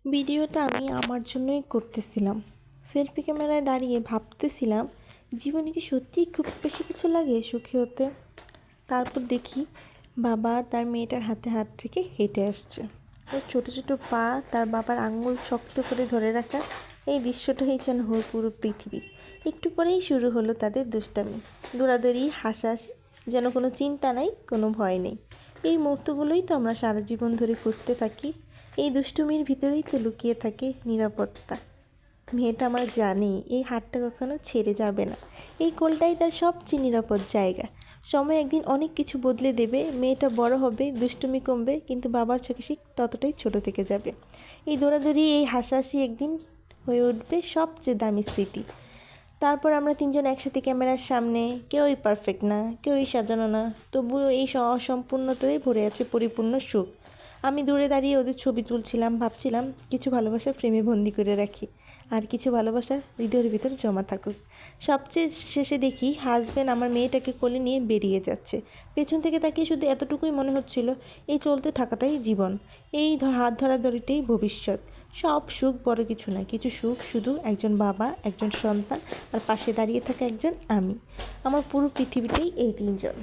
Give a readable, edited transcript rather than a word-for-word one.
ভিডিওটা আমি আমার জন্যই করতেছিলাম। সেলফি ক্যামেরায় দাঁড়িয়ে ভাবতেছিলাম, জীবনে কি সত্যিই খুব বেশি কিছু লাগে সুখী হতে। তারপর দেখি বাবা তার মেয়েটার হাতে হাত রেখে হেঁটে আসছে। ওর ছোটো ছোটো পা তার বাবার আঙুল শক্ত করে ধরে রাখা, এই দৃশ্যটাই যেন ওর পুরো পৃথিবী। একটু পরেই শুরু হলো তাদের দুষ্টামি, দৌড়াদৌড়ি, হাসাহাসি, যেন কোনো চিন্তা নাই, কোনো ভয় নেই। এই মুহূর্তগুলোই তো আমরা সারা জীবন ধরে খুঁজতে থাকি। এই দুষ্টুমির ভিতরেই তো লুকিয়ে থাকে নিরাপত্তা। মেয়েটা আমার জানে এই হাতটা কখনো ছেড়ে যাবে না। এই কোলটাই তার সবচেয়ে নিরাপদ জায়গা। সময় একদিন অনেক কিছু বদলে দেবে, মেয়েটা বড় হবে, দুষ্টুমি কমবে, কিন্তু বাবার চোখে সে ততটাই ছোট থেকে যাবে। এই দৌড়াদৌড়ি, এই হাসাহাসি একদিন হয়ে উঠবে সবচেয়ে দামি স্মৃতি। তারপর আমরা তিনজন একসাথে ক্যামেরার সামনে, কেউই পারফেক্ট না, কেউই সাজানো না, তবুও এই অসম্পূর্ণতায় ভরে আছে পরিপূর্ণ সুখ। আমি দূরে দাঁড়িয়ে ওদের ছবি তুলছিলাম, ভাবছিলাম কিছু ভালোবাসা ফ্রেমে বন্দি করে রাখি, আর কিছু ভালোবাসা হৃদয়ের ভিতর জমা থাকুক। সবচেয়ে শেষে দেখি হাজব্যান্ড আমার মেয়েটাকে কোলে নিয়ে বেরিয়ে যাচ্ছে। পেছন থেকে তাকিয়ে শুধু এতটুকুই মনে হচ্ছিল, এই চলতে থাকাটাই জীবন, এই হাত ধরাধরিটাই ভবিষ্যৎ। সব সুখ বড় কিছু না, কিছু সুখ শুধু একজন বাবা, একজন সন্তান, আর পাশে দাঁড়িয়ে থাকা একজন আমি। আমার পুরো পৃথিবীটাই এই তিনজন।